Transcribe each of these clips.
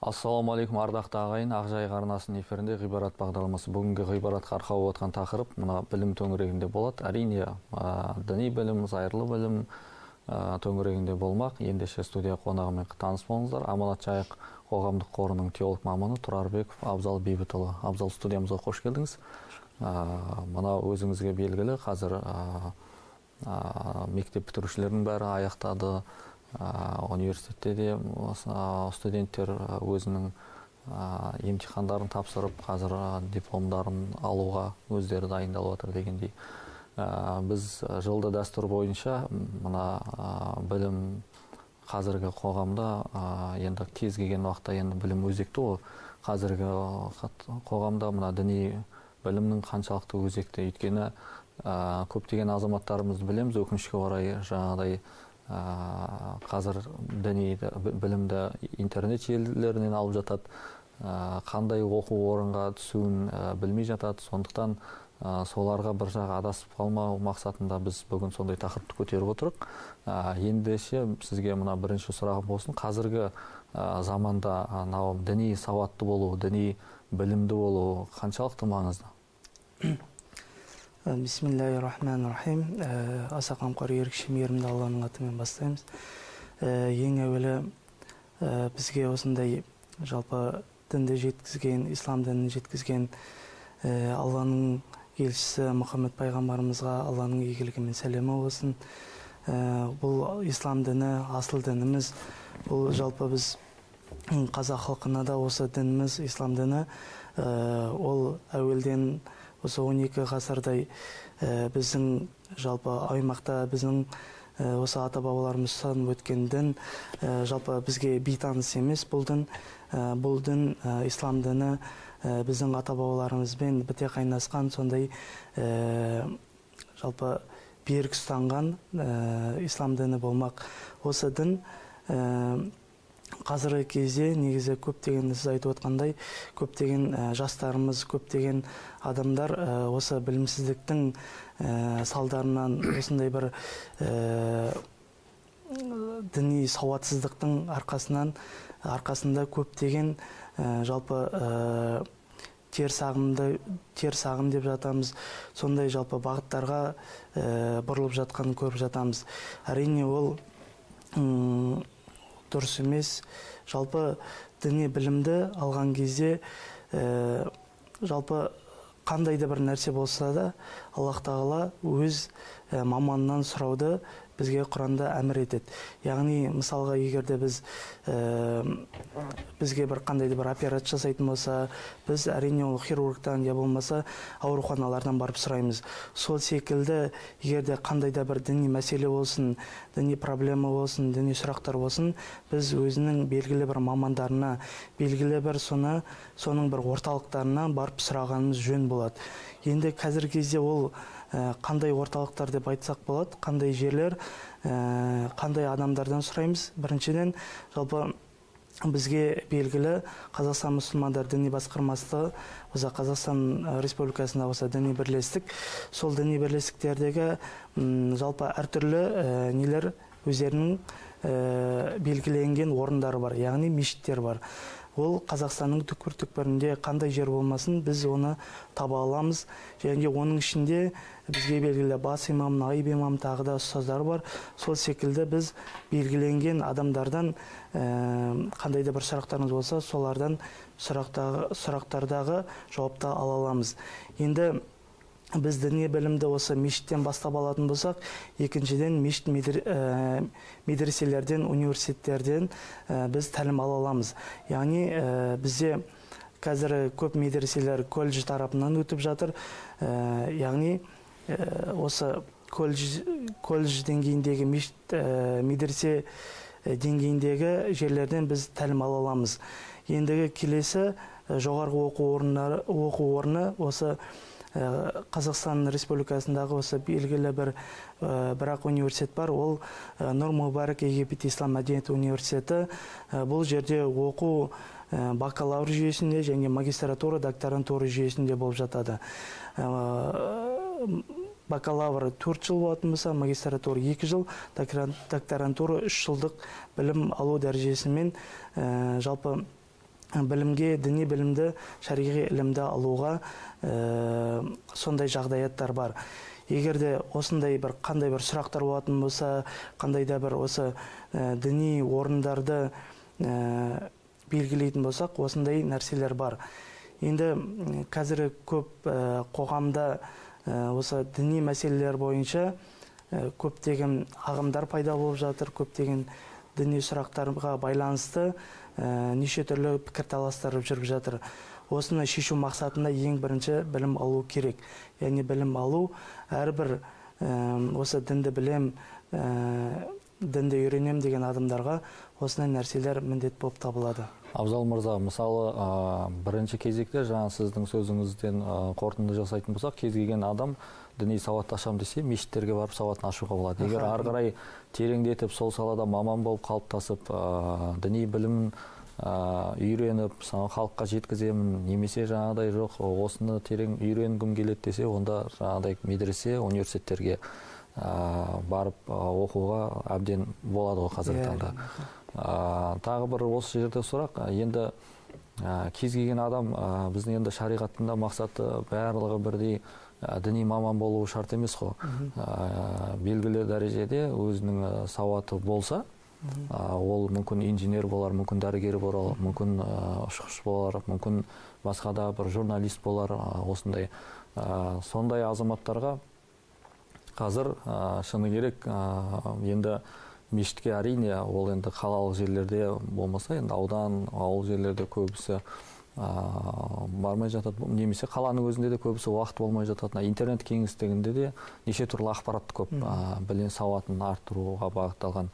Ассалаумағалейкум ардақты ағайын, Ақжайық арнасының эфирінде ғибарат бағдарламасы. Бүгінгі ғибаратқа арқау отқан тақырып мына білім төңірегінде болады. Әрине, діни білім, зайырлы білім төңірегінде болмақ. Ендеше студия қонағымен таныс болыңыздар. Аманат Жайық қоғамдық қорының теолог маманы Тұрарбеков Абзал Бейбітұлы. Абзал, студиямызға қош келдіңіз. Мына өзіңізге белгілі, қазір мектеп бітірушілердің бәрі аяқтады. Университетте де студенттер өзінің емтихандарын тапсырып, қазір дипломдарын алуға өздері дайындалып отыр дегендей. Біз жылда дәстүр бойынша мына білім қазіргі қоғамда енді кез келген уақытта енді білім өзекті ғой. Қазіргі қоғамда мына діни білімнің қаншалықты өзекті, өйткені көптеген азаматтарымызды білеміз, өкінішке орай жаңағыдай қазір діни білімді интернет желілерінен алып жатады, қандай оқу орынға түсуін білмей жатады. Сондықтан соларға бір жағы адасып қалмау мақсатында біз бүгін сондай тақырыпты көтеріп отырық. Ендеше сізге мына бірінші сұрағым болсын. Қазіргі заманда діни сауатты болу, діни білімді болу қаншалықты маңызды? Бисмиллахир-рахманир-рахим. Аса қамқор ерекше мейірімді Алланың атымен бастаймыз. Ең әуелі бізге осындай жалпы дінді жеткізген, ислам дінін жеткізген Алланың елшісі Мұхаммед пайғамбарымызға Алланың игілігі мен сәлемі болсын. Бұл ислам діні, асыл дініміз. Бұл жалпы біз қазақ халқына да осы дініміз, ислам діні, ол әуелден осы 12 ғасырдай біздің жалпы аймақта біздің осы ата-бабаларымыз ұстанып өткен дін жалпы бізге бейтаныс емес. Бұл дін, ислам діні біздің ата-бабаларымызбен біте қайнасқан, сондай жалпы берік ұстанған ислам діні болмақ. Осы дін қазіргі кезде негізі көптеген, сіз айтып отқандай, көптеген жастарымыз, көптеген адамдар осы білімсіздіктің салдарынан, осындай бір діни сауатсыздықтың арқасында көптеген жалпы теріс ағым деп жатамыз, сондай жалпы бағыттарға бұрылып жатқанын көріп жатамыз. Әрине ол дұрыс емес. Жалпы діни білімді алған кезде жалпы қандай да бір нәрсе болса да Аллах тағала өз маманынан сұрауды бізге Құранда әмір етеді. Яғни мысалға егерде бізге бір қандай да бір операция жасайтын болса, біз әрине ол хирургтан я болмаса ауруханалардан барып сұраймыз. Сол секілді егерде қандай да бір діни мәселе болсын, діни проблема болсын, діни сұрақтар болсын, біз өзінің белгілі бір мамандарына, белгілі бір соның бір орталықтарына барып сұрағанымыз жөн болады. Енді қазіргі кезде ол қандай орталықтар деп айтсақ болады, қандай жерлер, қандай адамдардан сұраймыз. Біріншіден, жалпы бізге белгілі Қазақстан мұсылмандар діни басқармасы, осы Қазақстан Республикасында осы діни бірлестік, сол діни бірлестіктердегі жалпы әртүрлі нелер өздерінің белгіленген орындары бар, яғни мешіттер бар. Ол Қазақстанның түкпір-түкпірінде қандай жер болмасын, біз оны таба аламыз. Және оның ішінде бізге белгілі бас имам, наиб имам тағы да ұстаздар бар. Сол секілді біз белгіленген адамдардан қандай да бір сұрақтарымыз болса, солардан сұрақтардағы жауапты ала аламыз. Енді біз діни білімді осы мешіттен бастап алатын болсақ, екіншіден мешіт медреселерден, университеттерден біз тәлім ала аламыз. Яғни бізде қазір көп медреселер колледж тарапынан өтіп жатыр. Яғни осы колледж деңгейіндегі медресе деңгейіндегі жерлерден біз тәлім ала аламыз. Ендігі келесі жоғарғы оқу орны осы Қазақстан Республикасындағы осы белгілі бірақ университет бар, ол Нұр Мүбарак Египет Ислам мәдениет университеті. Бұл жерде оқу бакалавр жүйесінде және магистратура, докторантура жүйесінде болып жатады. Бакалавр 4 жыл болатын болса, магистратура 2 жыл, докторантура 3 жылдық білім алу дәрежесімен жалпы білімге, діни білімді, шариғи ілімді алуға сондай жағдаяттар бар. Егер де осындай бір қандай бір сұрақтар болатын болса, қандай да бір осы діни орындарды белгілейтін болсақ, осындай нәрселер бар. Енді қазір көп қоғамда осы діни мәселелер бойынша көптеген ағымдар пайда болып жатыр, көптеген діни сұрақтарға байланысты неше түрлі пікірталастар жүріп жатыр. Осыны шешу мақсатында ең бірінші білім алу керек. Яғни білім алу әрбір осы дінді білем, дінді үйренем деген адамдарға осындай нәрселер міндет болып табылады. Абзал мырза, мысалы, бірінші кезекте жаңа сіздің сөзіңізден қорытынды жасайтын болсақ, кез келген адам діни сауатты ашам десе, мешіттерге барып сауатын ашуға болады. Егер ары қарай тереңдетіп, сол салада маман болып қалыптасып, діни білімін үйреніп, халыққа жеткіземін, немесе жаңағыдай жоқ, осыны терең үйренгім келеді десе, онда жаңағыдай медресе, университеттерге барып оқуға әбден болады ғой қазіргі таңда. Тағы бір осы жерде сұрақ, енді кез келген адам, біздің енді шариғаттың мақсаты барлығы бірдей діни маман болуы шарт емес қой. Белгілі дәрежеде өзінің сауаты болса, ол мүмкін инженер болар, мүмкін дәрігер болар, мүмкін ұшқыш болар, мүмкін басқа да бір журналист болар, осындай. Сондай азаматтарға қазір шыны керек, енді мешітке әрине, ол енді қалалық жерлерде болмаса, енді аудан, ауыл жерлерде көбісі бармай жатады, немесе қаланың өзінде де көбісі уақыт болмай жатады. Интернет кеңістігінде де неше түрлі ақпарат көп, білім сауатын арттыруға бағытталған.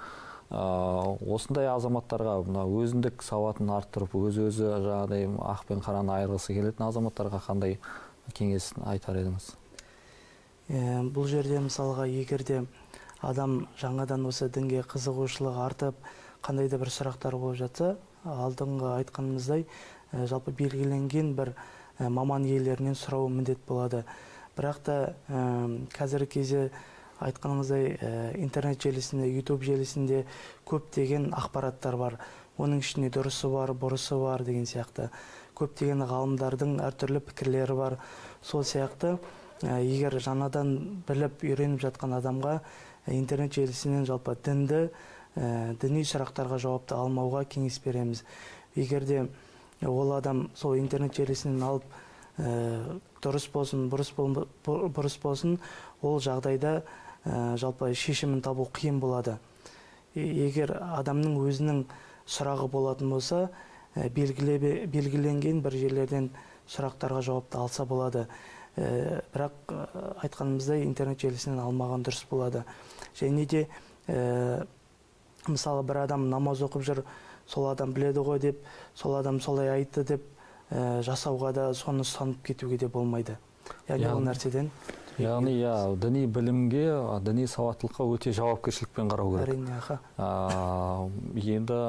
Осындай азаматтарға, өзіндік сауатын арттырып, өзі жаңағыдай ақ пен қараны айырғысы келетін азаматтарға қандай кеңес айтар едіңіз? Бұл жерде мысалға, егерде адам жаңадан осы дінге қызығушылығы артып, қандай да бір сұрақтар болып жатса, алдыңғы айтқанымыздай, жалпы белгіленген бір маман иелерінен сұрау міндет болады. Бірақ та қазіргі кезде айтқаныңыздай интернет желісінде, YouTube желісінде көптеген ақпараттар бар. Оның ішінде дұрысы бар, бұрысы бар деген сияқты. Көптеген ғалымдардың әртүрлі пікірлері бар. Сол сияқты, егер жаңадан біліп үйреніп жатқан адамға интернет желісінен жалпы діни сұрақтарға жауапты алмауға кеңес береміз. Егер де ол адам сол интернет желісінен алып дұрыс болсын, бұрыс болсын, ол жағдайда жалпы шешімін табу қиын болады. Егер адамның өзінің сұрағы болатын болса, белгіленген бір жерлерден сұрақтарға жауапты алса болады. Бірақ айтқанымыздай интернет желісінен алмаған дұрыс болады. Және де мысалы бір адам намаз оқып жүр, сол адам біледі ғой деп, сол адам солай айтты деп жасауға да, соны ұстанып кетуге де болмайды. Яғни ол нәрседен. Яғни, діни білімге, діни сауаттылыққа өте жауапкершілікпен қарау керек. Әрине, енді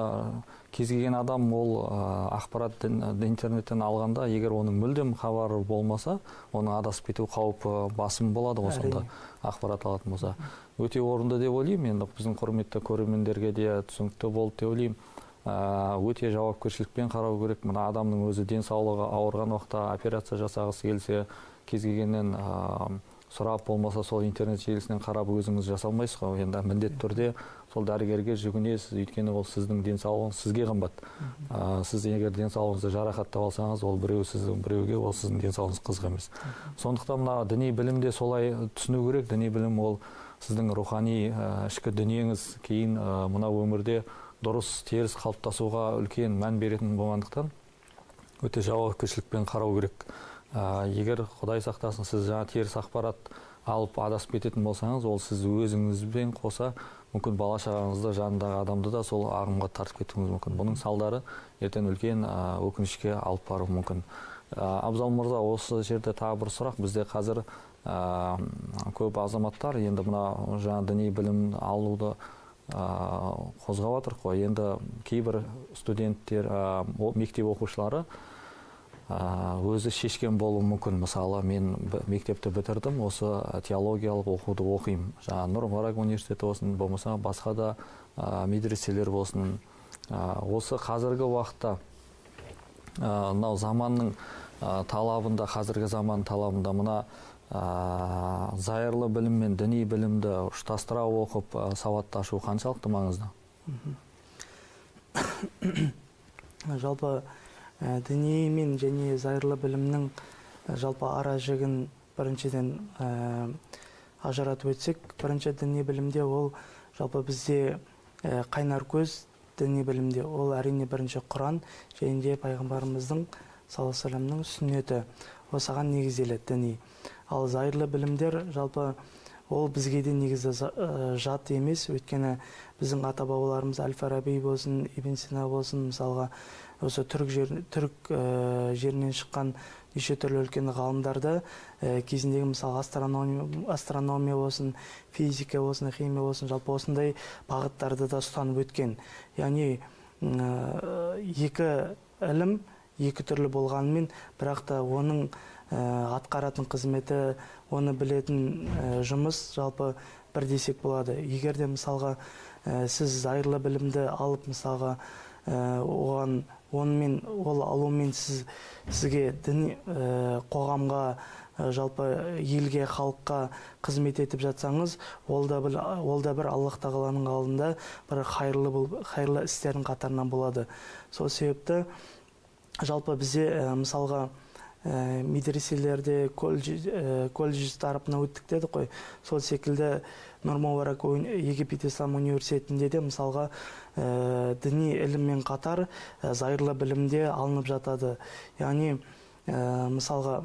кез келген адам ол ақпарат интернеттен алғанда, егер оның мүлдем хабары болмаса, оның адасып кету қаупі басым болады осында ақпарат алатын болса. Өте орынды деп ойлаймын, енді біздің құрметті көрермендерге де түсінікті болды деп ойлаймын. Өте жауапкершілікпен қарау керек. Мына адамның өзі денсаулығы ауырған уақытта операция жасағысы келсе, кез келгеннен сұрап болмаса сол интернет желісінен қарап өзіңіз жасалмайсыз ғой. Енді міндетті түрде сол дәрігерге жүгінесіз, өйткені ол сіздің денсаулығыңыз сізге қымбат. Сіз егер денсаулығыңызды жарақаттап алсаңыз, ол біреуге ол сіздің денсаулығыңыз қызық емес. Сондықтан мына діни білімде солай түсіну керек. Діни білім ол сіздің рухани ішкі дүниеңіз, кейін мына өмірде дұрыс, теріс қалыптасуға үлкен мән беретін болғандықтан өте жауапкершілікпен қарау керек. Егер Құдай сақтасын, сіз жаңа теріс ақпарат алып адасып кететін болсаңыз, ол сіз өзіңізбен қоса мүмкін бала шағаңызды, жанындағы адамды да сол ағымға тартып кетуіңіз мүмкін. Бұның салдары ертең үлкен өкінішке алып баруы мүмкін. Абзал мырза, осы жерде тағы бір сұрақ. Бізде қазір көп азаматтар енді мына жаңа діни білім алуды қозғап жатыр ғой. Енді кейбір студенттер, мектеп оқушылары өзі шешкен болуы мүмкін. Мысалы, мен мектепті бітірдім, осы теологиялық оқуды оқимын. Жаңа Нұр Мүбарак университеті болсын, болмаса басқа да медреселер болсын. Осы қазіргі уақытта мынау заманның талабында, қазіргі заман талабында мына зайырлы білім мен діни білімді ұштастыра оқып сауатты ашу қаншалықты маңызды? Жалпы діни мен және зайырлы білімнің жалпы ара жігін біріншіден ажыратып өтсек, бірінші діни білімде ол жалпы бізде қайнар көз діни білімде ол әрине бірінші Құран және де пайғамбарымыздың саллаллаху алейхи вассаламның сүннеті, осыған негізделеді діни. Ал зайырлы білімдер жалпы ол бізге де негізі жат емес, өйткені біздің ата-бабаларымыз Әл-Фараби болсын, Ибн Сина болсын, мысалға осы түрік жерінен шыққан неше түрлі үлкен ғалымдарды кезіндегі мысалы астрономия болсын, физика болсын, химия болсын, жалпы осындай бағыттарды да ұстанып өткен. Яғни екі ілім екі түрлі болғанымен, бірақ та оның атқаратын қызметі, оны білетін жұмыс жалпы бір десек болады. Егер де мысалға сіз зайырлы білімді алып, мысалға ол алумен сізге діни қоғамға, жалпы елге, халыққа қызмет етіп жатсаңыз, ол да бір Аллах тағаланың алдында бір хайырлы істердің қатарынан болады. Сол себепті жалпы бізде мысалға медреселерде, колледж тарапына өттік деді қой. Сол секілді Нұр Мубарак Египет Ислам университетінде де мысалға діни іліммен қатар зайырлы білімде алынып жатады. Яғни мысалға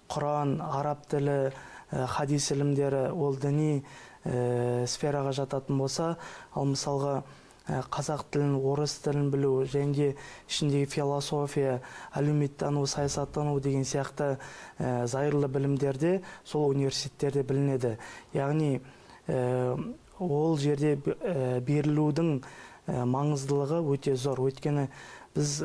Құран, араб тілі, хадис ілімдері ол діни сфераға жататын болса, ал мысалға қазақ тілін, орыс тілін білу, және де ішіндегі философия, әлеуметтану, саясаттану деген сияқты зайырлы білімдерде сол университеттерде білінеді. Яғни ол жерде берілудің маңыздылығы өте зор. Өйткені біз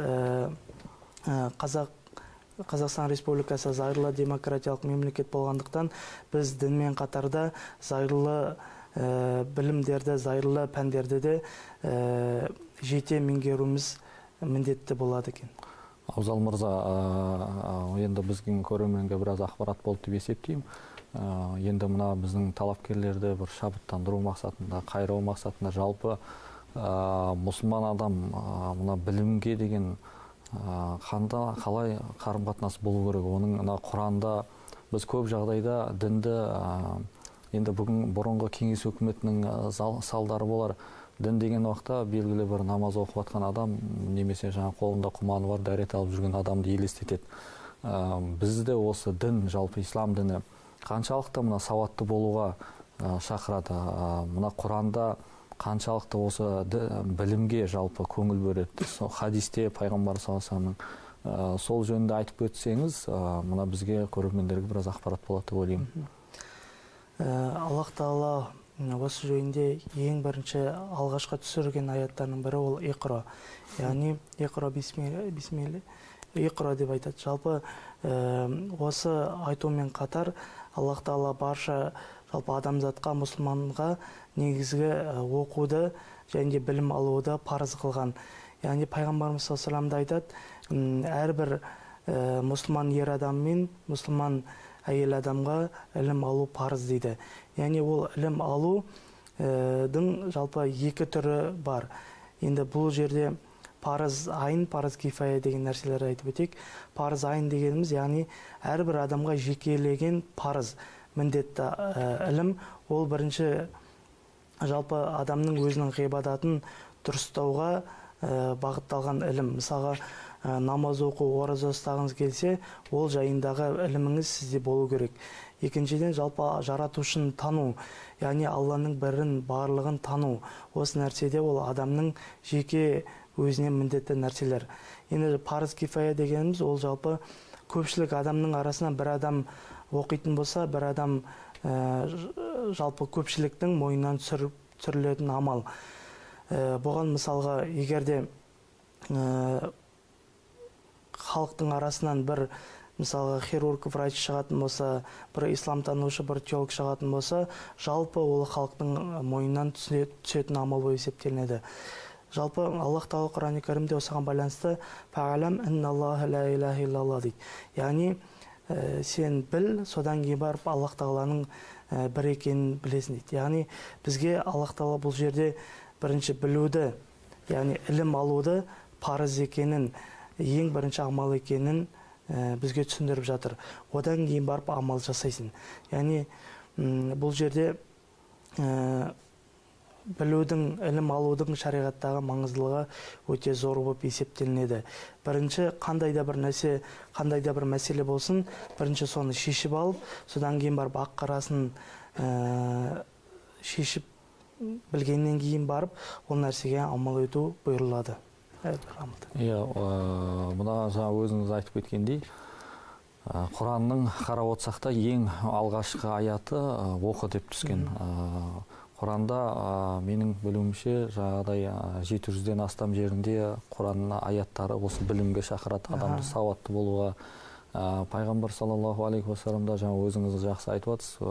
Қазақстан Республикасы зайырлы демократиялық мемлекет болғандықтан, біз дінмен қатарда зайырлы білімдерді, зайырлы пәндерді де жете меңгеруіміз міндетті болады екен. Абзал мырза, енді біздің көрерменге біраз ақпарат болды деп есептеймін. Енді мына біздің талапкерлерді бір шабыттандыру мақсатында, қайрау мақсатында жалпы мұсылман адам мына білімге деген қалай қарым-қатынас болу керек? Оның Құранда біз көп жағдайда дінді, енді бұрынғы кеңес өкіметінің салдары болар. Дін деген уақытта белгілі бір намаз оқып жатқан адам, немесе жаңа қолында құманы бар дәрет алып жүрген адамды елестетеді. Бізде осы дін, жалпы ислам діні қаншалықты мына сауатты болуға шақырады? Мына Құранда қаншалықты осы білімге жалпы көңіл бөледі? Хадисте пайғамбар саллаллаху алейхи вассалам сол жөнінде айтып өтсеңіз, мына бізге көрермендерге біраз ақпарат болады деп ойлаймын. Аллах Тағала осы жөнінде ең бірінші алғашқы түсірген аяттарының бірі ол Иқра. Яғни Иқра бисмилля, Иқра деп айтады. Жалпы осы айтумен қатар Аллах Тағала барша жалпы адамзатқа, мұсылманға негізгі оқуды және білім алуды парыз қылған. Яғни пайғамбарымыз саллаллаху алейхи айтады, әрбір мұсылман ер адам мен мұсылман әйел адамға ілім алу парыз дейді. Яғни ол ілім алудың жалпы екі түрі бар. Енді бұл жерде парыз айын, парыз кифая деген нәрселер айтып өтейік. Парыз айын дегеніміз, яғни әрбір адамға жекелеген парыз, міндетті ілім. Ол бірінші жалпы адамның өзінің ғибадатын дұрыстауға бағытталған ілім. Мысалға намаз оқу, ораза ұстағыңыз келсе, ол жайындағы іліміңіз сізде болу керек. Екіншіден жалпы жаратушыны тану, яғни Алланың бірін, барлығын тану. Осы нәрседе ол адамның жеке өзіне міндетті нәрселер. Енді парыз кифая дегеніміз, ол жалпы көпшілік адамның арасынан бір адам оқитын болса, бір адам жалпы көпшіліктің мойнынан түсірілетін амал. Бұған мысалға, егерде халықтың арасынан бір мысалға хирург, врач шығатын болса, бір исламтанушы, бір теолог шығатын болса, жалпы ол халықтың мойнынан түсетін амал болып есептелінеді. жалпы Аллах тағала Құран кәрімде осыған байланысты фағалам инналлаха ла иляха иллалла дейді. Яғни сен біл, содан кейін барып Аллах тағаланың бір екенін білесің дейді. Яғни бізге Аллах тағала бұл жерде бірінші білуді, яғни ілім алуды парыз екенін, ең бірінші амал екенін бізге түсіндіріп жатыр. Одан кейін барып амал жасайсың. Яғни бұл жерде білудің, ілім алудың шариғаттағы маңыздылығы өте зор болып есептелінеді. Бірінші қандай да бір нәрсе, қандай да бір мәселе болсын, бірінші соны шешіп алып, содан кейін барып ақ қарасын шешіп білгеннен кейін барып, ол нәрсеге амал ету бұйырылады. Иә, мына жаңа өзіңіз айтып кеткендей, Құранның қарап отырсақ та ең алғашқы аяты оқы деп түскен. Құранда менің білуімше жаңағыдай 700-ден астам жерінде Құранның аяттары осы білімге шақырады, адамды сауатты болуға. Пайғамбар саллаллаху алейхи уассаламда жаңа өзіңіз жақсы айтып отырсыз,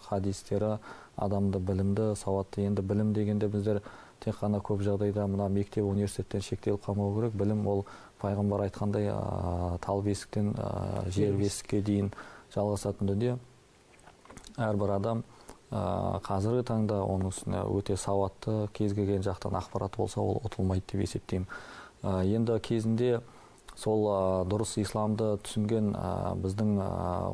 хадистері адамды білімді, сауатты. Енді білім дегенде біздер тек қана көп жағдайда мына мектеп, университеттен шектеліп қалмау керек. Білім ол пайғамбар айтқандай тал бесіктен жер бесікке дейін жалғасатын дүние. Әрбір адам қазіргі таңда оның үстіне өте сауатты, кез келген жақтан ақпарат болса, ол ұтылмайды деп есептеймін. Енді кезінде сол дұрыс исламды түсінген біздің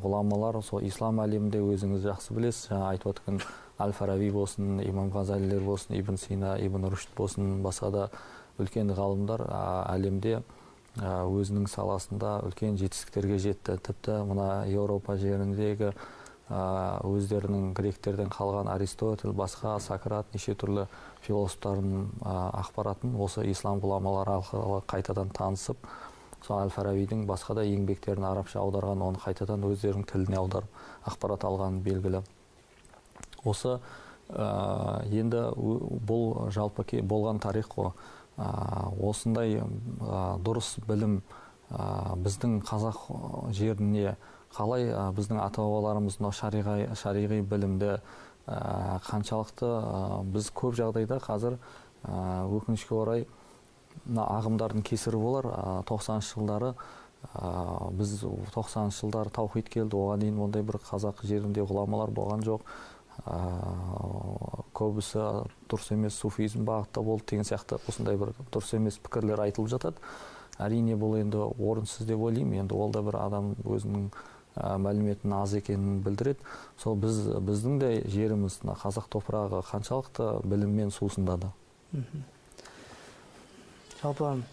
ғұламалар, сол ислам әлемінде өзіңіз жақсы білесіз, жаңа айтып отқан Әл-Фараби болсын, Имам Ғазалилер болсын, Ибн Сина, Ибн Рушд болсын, басқа да үлкен ғалымдар әлемде өзінің саласында үлкен жетістіктерге жетті. Тіпті мына Еуропа жеріндегі өздерінің гректерден қалған Аристотель, басқа Сократ, неше түрлі философтардың ақпаратын осы ислам ғұламалары арқылы қайтадан танысып, сол Әл-Фарабидің басқа да еңбектерін арабша аударған, оны қайтадан өздерінің тіліне аударып ақпарат алғаны белгілі. Осы енді бұл жалпы болған тарих қой. Осындай дұрыс білім біздің қазақ жеріне қалай біздің ата-бабаларымыз шариғи білімді қаншалықты біз көп жағдайда қазір өкінішке орай ағымдардың кесірі болар. 90-шы жылдары біз 90-шы жылдары таухид келді, оған дейін ондай бір қазақ жерінде ғұламалар болған жоқ. Көбісі дұрыс емес суфизм бағытта болды деген сияқты осындай бір дұрыс емес пікірлер айтылып жатады. Әрине бұл енді орынсыз деп ойлаймын. Енді ол да бір адам өзінің мәліметін аз екенін білдіреді. Сол біздің де жеріміз, қазақ топырағы қаншалықты біліммен сусындады. Жалпы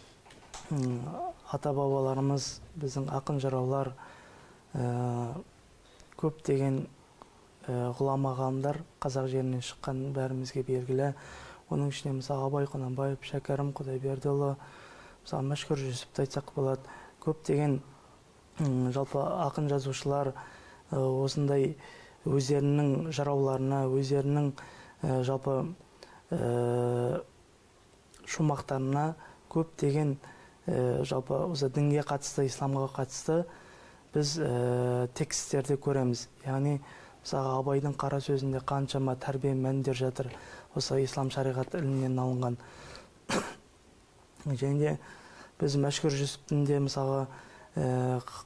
ата-бабаларымыз, біздің ақын жыраулар, көптеген ғұлама ғалымдар қазақ жерінен шыққан бәрімізге белгілі. Оның ішіне мысалы Абай Құнанбаев, Шәкәрім Құдайбердіұлы, мысалы Мәшһүр Жүсіпті айтсақ болады. Көптеген жалпы ақын жазушылар осындай өздерінің жырауларына, өздерінің жалпы шумақтарына көптеген жалпы осы дінге қатысты, исламға қатысты біз текстерді көреміз. Яғни мысалы Абайдың қара сөзінде қаншама тәрбие мәндер жатыр, осы ислам шариғаты ілімінен алынған. Және біз Мәшһүр Жүсіптің де мысалы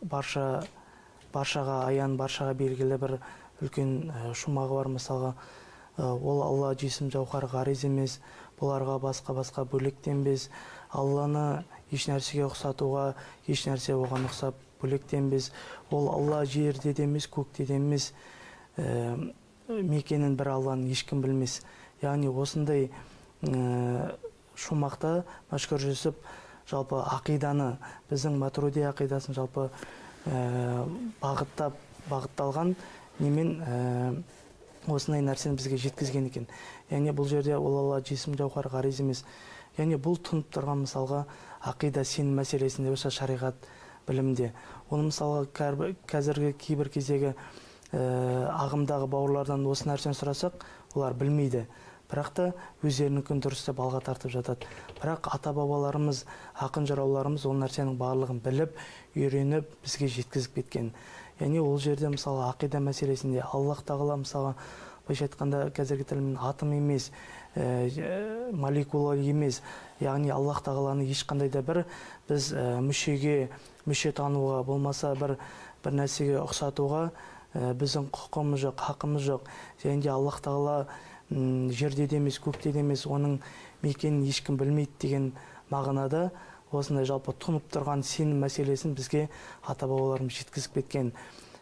баршаға аян, баршаға белгілі бір үлкен шумағы бар. Мысалға, ол Алла жисім жауһар ғарез емес, бұларға басқа бөлектенбес, Алланы еш нәрсеге ұқсатуға, еш нәрсе оған ұқсап бөлектенбес, ол Алла жерде де емес, көкте де емес, мекенін бір Алланы ешкім білмес. Яғни осындай шумақта Мәшһүр Жүсіп жалпы ақиданы, біздің Матуриди ақидасын жалпы бағытталған немен осындай нәрсені бізге жеткізген екен. Яғни бұл жерде ол Алла жисім жауһар ғарез емес. Яғни бұл тұнып тұрған мысалға ақида сенім мәселесінде, осы шариғат білімде. Оны мысалға қазіргі кейбір кездегі ағымдағы бауырлардан осы нәрсені сұрасақ, олар білмейді. Бірақ та өздерінің дұрыс деп алға тартып жатады. Бірақ ата-бабаларымыз, ақын жырауларымыз ол нәрсенің барлығын біліп, үйреніп, бізге жеткізіп кеткен. Яғни ол жерде мысалы ақида мәселесінде Аллах тағала мысалы былайша айтқанда қазіргі тілмен атом емес, молекула емес, яғни Аллах тағаланы ешқандай да бір біз мүше тануға болмаса бір нәрсеге ұқсатуға біздің құқымыз жоқ, хақымыз жоқ. Және де Аллах тағала жерде де емес, көкте де емес, оның мекенін ешкім білмейді деген мағынада осындай жалпы тұнып тұрған сенім мәселесін бізге ата-бабаларымыз жеткізіп кеткен.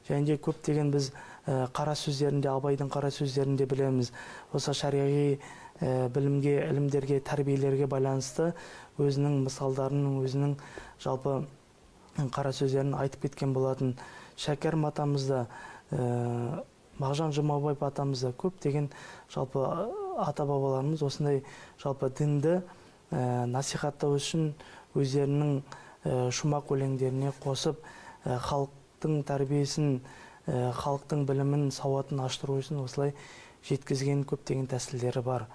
Және де көптеген біз қара сөздерінде, Абайдың қара сөздерінде білеміз. Осы шариғи білімге, ілімдерге, тәрбиелерге байланысты өзінің мысалдарын, өзінің жалпы қара сөздерін айтып кеткен болатын. Шәкәрім атамыз да, Мағжан Жұмабаев атамыз да көптеген жалпы ата-бабаларымыз осындай жалпы дінді насихаттау үшін өздерінің шумақ өлеңдеріне қосып халықтың тәрбиесін, халықтың білімін, сауатын аштыру үшін осылай жеткізген көптеген тәсілдері бар.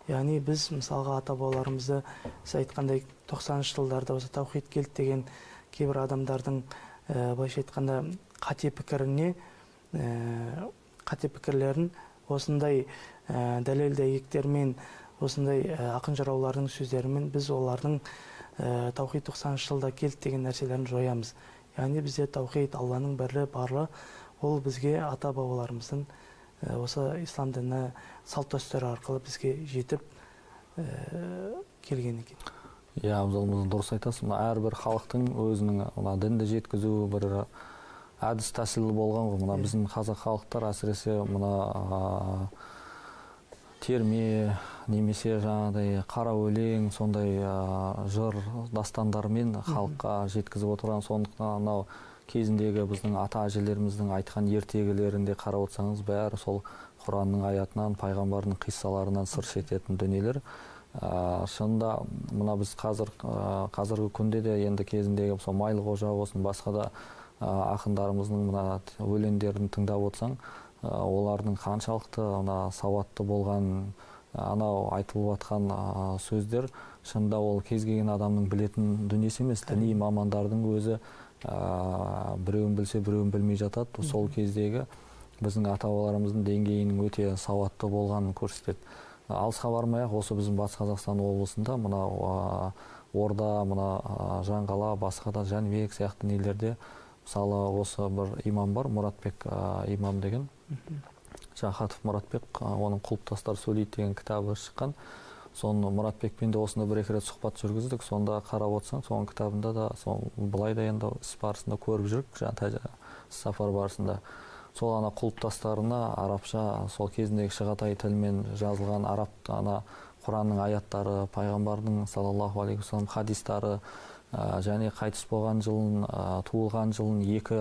Яғни біз мысалға ата-бабаларымызды сіз айтқандай 90-шы жылдарда осы таухид келді деген кейбір адамдардың былайша айтқанда қате пікірлерін осындай дәлел дәйектермен, осындай ақын жыраулардың сөздерімен біз олардың таухид 90-шы жылда келді деген нәрселерін жоямыз. Яғни бізде таухид, Алланың бірлігі бары, ол бізге ата-бабаларымыздың осы ислам діні салт дәстүрі арқылы бізге жетіп келген екен. Абзал мырза, дұрыс айтасыз. Әрбір халықтың өзінің дінді жеткізу бір әдіс тәсілі болған ғой. Мына біздің қазақ халықтар әсіресе мына терме немесе жаңағыдай қара өлең, сондай жыр дастандармен халыққа жеткізіп отырған. Сондықтан анау кезіндегі біздің ата-әжелеріміздің айтқан ертегілерінде қарап отырсаңыз, бәрі сол Құранның аятынан, пайғамбардың қиссаларынан сыр шертетін дүниелер. Шынында мына біз қазіргі күнде де енді кезіндегі сол Майлықожа болсын, басқа да ақындарымыздың мына өлеңдерін тыңдап отырсаң, олардың қаншалықты сауатты болған, анау айтылып жатқан сөздер шынында ол кез келген адамның білетін дүниесі емес. Діни мамандардың өзі біреуін білсе, біреуін білмей жатады. Сол кездегі біздің ата-бабаларымыздың деңгейінің өте сауатты болғанын көрсетеді. Алысқа бармай-ақ осы біздің Батыс Қазақстан облысында мына Орда, мына Жаңғала, басқа да Жәнібек сияқты нелерде мысалы осы бір имам бар, Мұратбек имам деген, Жақатов Мұратбек, оның құлыптастар сөйлейді деген кітабы шыққан. Соны Мұратбекпен де осында бір-екі рет сұхбат жүргіздік. Сонда қарап отырсаң, соның кітабында да былай да енді іс барысында көріп жүрік, сапар барысында. Сол құлыптастарына арабша, сол кезіндегі шығатай тілмен жазылған араб Құранның аяттары, пайғамбардың саллаллаху алейхи вассалам хадистары, және қайтыс болған жылын, туылған жылын екі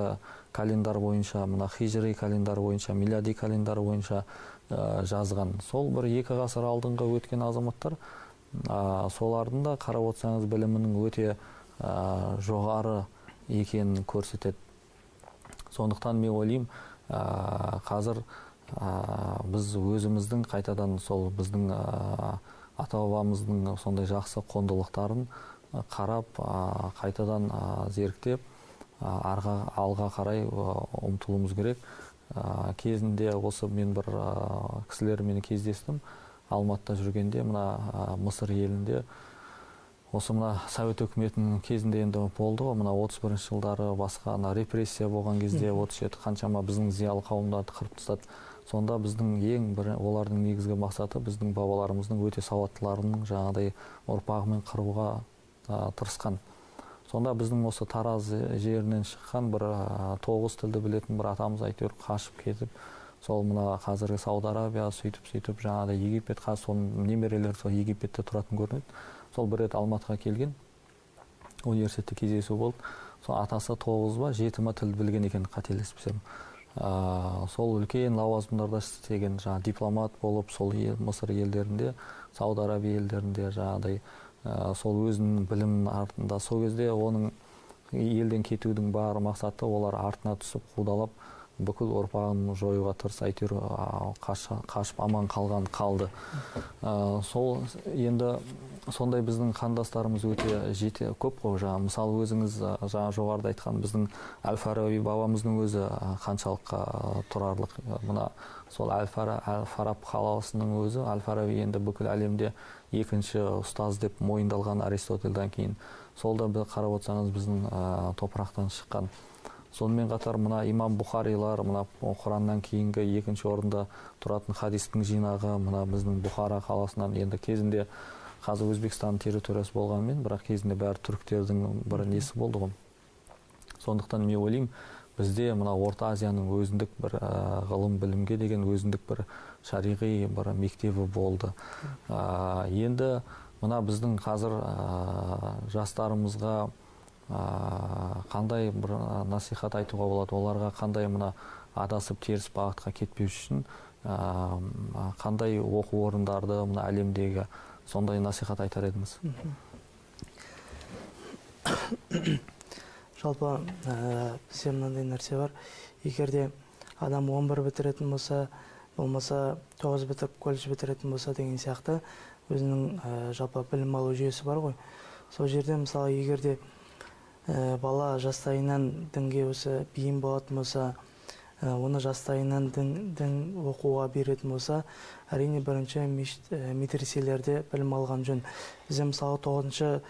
календар бойынша, мына хижри календар бойынша, милади календар бойынша жазған. Сол бір екі ғасыр алдыңғы өткен азаматтар, солардың да қарап отырсаңыз білімінің өте жоғары екенін көрсетеді. Сондықтан мен ойлаймын, қазір біз өзіміздің қайтадан сол біздің ата-бабамыздың сондай жақсы қондылықтарын қарап, қайтадан зеріктеп, алға қарай ұмтылуымыз керек. Кезінде осы мен бір кісілермен кездестім. Алматыда жүргенде, мына Мысыр елінде, осы мына Совет өкіметінің кезінде енді болды ғой, мына 31-ші жылдары басқа репрессия болған кезде 37 қаншама біздің зиялы қауымдарды қырып тастады. Сонда біздің олардың негізгі мақсаты біздің бабаларымыздың өте сауаттыларының жаңағыдай ұрпағымен қыруға тырысқан. Сонда біздің осы Тараз жерінен шыққан бір 9 тілді білетін бір атамыз әйтеуір қашып кетіп, сол мына қазіргі Сауд Арабия сөйтіп жаңағыдай Египет, соның немерелері сол Египетте тұратын көрінеді. Сол бір рет Алматыға келген, университетте кездесу болды. Сол атасы 9 ба 7 тіл білген екен, қателеспесем. Сол үлкен лауазымдарда істеген, дипломат болып, сол Мысыр елдерінде, Сауд Арабия елдерінде жаңағыдай сол өзінің білімінің артында. Сол кезде оның елден кетудің бар мақсаты олар артына түсіп қудалап бүкіл ұрпағын жоюға тырысты, әйтеуір қашып аман қалды. Сол енді сондай біздің қандастарымыз өте көп қой. Мысалы өзіңіз жаңа жоғарыда айтқан біздің Әл-Фараби бабамыздың өзі қаншалыққа тұрарлық. Мына сол Әл-Фараб қаласының өзі, Әл-Фараби енді бүкіл әлемде екінші ұстаз деп мойындалған Аристотельдан кейін. Сол да біз қарап отырсаңыз біздің топырақтан шыққан. Сонымен қатар мына имам Бұхарилар, мына Құраннан кейінгі екінші орында тұратын хадистің жинағы, мына біздің Бұхара қаласынан, енді кезінде қазір Өзбекстан территориясы болғанмен, бірақ кезінде бәрі түріктердің бір несі болды ғой. Сондықтан мен ойлаймын, бізде мына Орта Азияның өзіндік бір ғылым білімге деген өзіндік бір шариғи бір мектебі болды. Енді мына біздің қазір жастарымызға қандай бір насихат айтуға болады, оларға қандай мына адасып теріс бағытқа кетпеу үшін қандай оқу орындарды мына әлемдегі сондай насихат айтар едіңіз? Жалпы бізде мынандай нәрсе бар. Егерде адам 11 бітіретін болса, болмаса 9 бітіріп колледж бітіретін болса деген сияқты өзінің жалпы білім алу жүйесі бар ғой. Сол жерде мысалы егерде бала жастайынан дінге осы бейім болатын болса, оны жастайынан дін оқуға беретін болса, әрине бірінші медреселерде білім алған жөн. Бізде мысалы 9-шы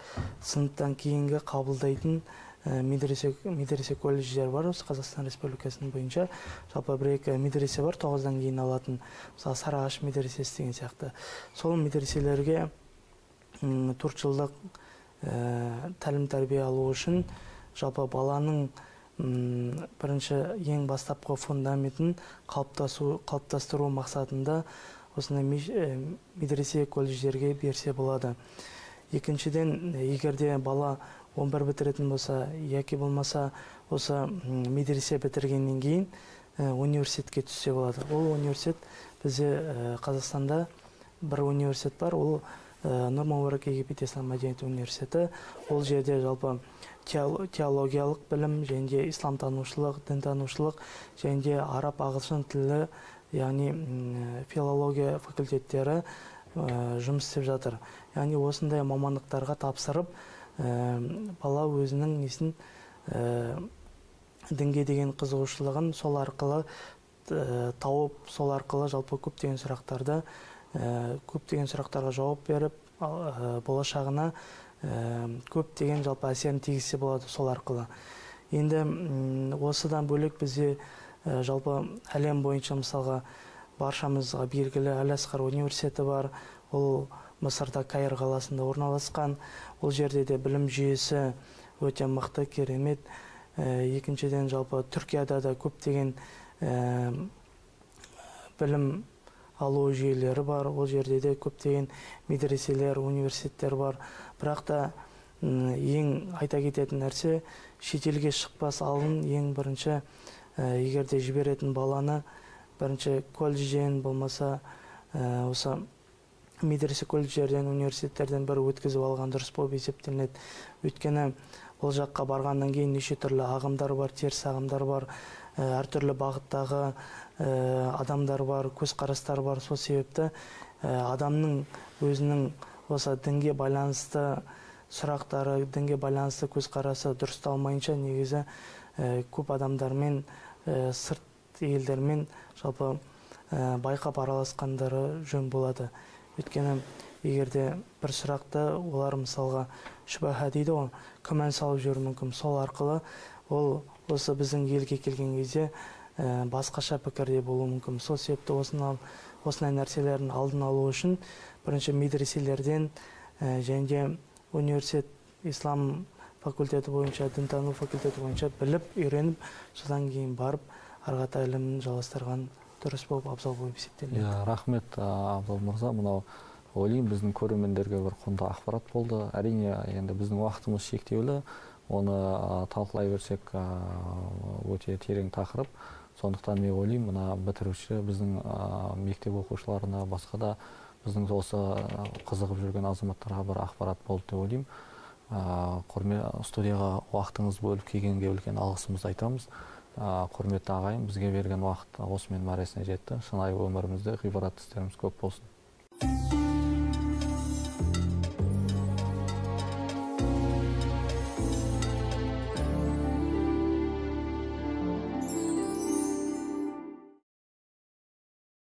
сыныптан кейінгі қабылдайтын медресе колледждер бар осы Қазақстан Республикасының бойынша. Жалпы бір-екі медресе бар 9-дан кейін алатын. Мысалы Сарыағаш медресесі деген сияқты. Сол медреселерге 4 жылдық тәлім тәрбие алу үшін жалпы баланың бірінші ең бастапқы фундаментін қалыптастыру мақсатында осындай медресе колледждерге берсе болады. Екіншіден, егерде бала 11 бітіретін болса, яки болмаса осы медресе бітіргеннен кейін университетке түссе болады. Ол университет бізде Қазақстанда бір университет бар, ол Нұр-Мүбарак Египет Ислам мәдениеті университеті. Ол жерде жалпы теологиялық білім, және исламтанушылық, дінтанушылық, және араб ағылшын тілі, яғни филология факультеттері жұмыс істеп жатыр. Яғни осындай мамандықтарға тапсырып, бала өзінің несін дінге деген қызығушылығын сол арқылы тауып, сол арқылы жалпы көптеген сұрақтарға жауап беріп, болашағына көптеген жалпы әсерін тигізсе болады сол арқылы. Енді осыдан бөлек бізде жалпы әлем бойынша мысалға баршамызға белгілі Әл-Асқар университеті бар. Ол Мысырда Каир қаласында орналасқан. Ол жерде де білім жүйесі өте мықты, керемет. Екіншіден жалпы Түркияда да көптеген білім алу жүйелері бар. Ол жерде де көптеген медреселер, университеттер бар. Бірақ та ең айта кететін нәрсе, шетелге шықпас алдын ең бірінші егерде жіберетін баланы бірінші колледжден болмаса осы медресе колледждерден, университеттерден бір өткізіп алған дұрыс болып есептелінеді. Өйткені ол жаққа барғаннан кейін неше түрлі ағымдар бар, теріс ағымдар бар, әртүрлі бағыттағы адамдар бар, көзқарастар бар. Сол себепті адамның өзінің осы дінге байланысты сұрақтары, дінге байланысты көзқарасы дұрысталмайынша негізі көп адамдармен, сырт елдермен жалпы байқап араласқандары жөн болады. Өйткені егерде бір сұрақты олар мысалға шүбәһә дейді ғой, күмән салып жүруі мүмкін. Сол арқылы ол осы біздің елге келген кезде басқаша пікірде болуы мүмкін. Сол себепті осындай нәрселердің алдын алу үшін бірінші медреселерден және университет, ислам факультеті бойынша, дінтану факультеті бойынша біліп, үйреніп, содан кейін барып, арғата ілімін жалғастырған дұрыс болып, абзал болып есептеледі. Рахмет, Абзал мырза. Мынау ойлаймын біздің көрермендерге бір құнды ақпарат болды. Әрине, енді біздің уақытымыз шектеулі, оны талқылай берсек өте терең тақырып. Сондықтан мен ойлаймын, мына бітіруші біздің мектеп оқушыларына, басқа да біздің осы қызығып жүрген азаматтарға бір ақпарат болды деп ойлаймын. Студияға уақытыңыз бөліп келгенге үлкен алғысымызды айтамыз. Құрметті ағайын, бізге берген уақыт осымен мәресіне жетті. Шынайы өмірімізде ғибрат істеріміз көп болсын.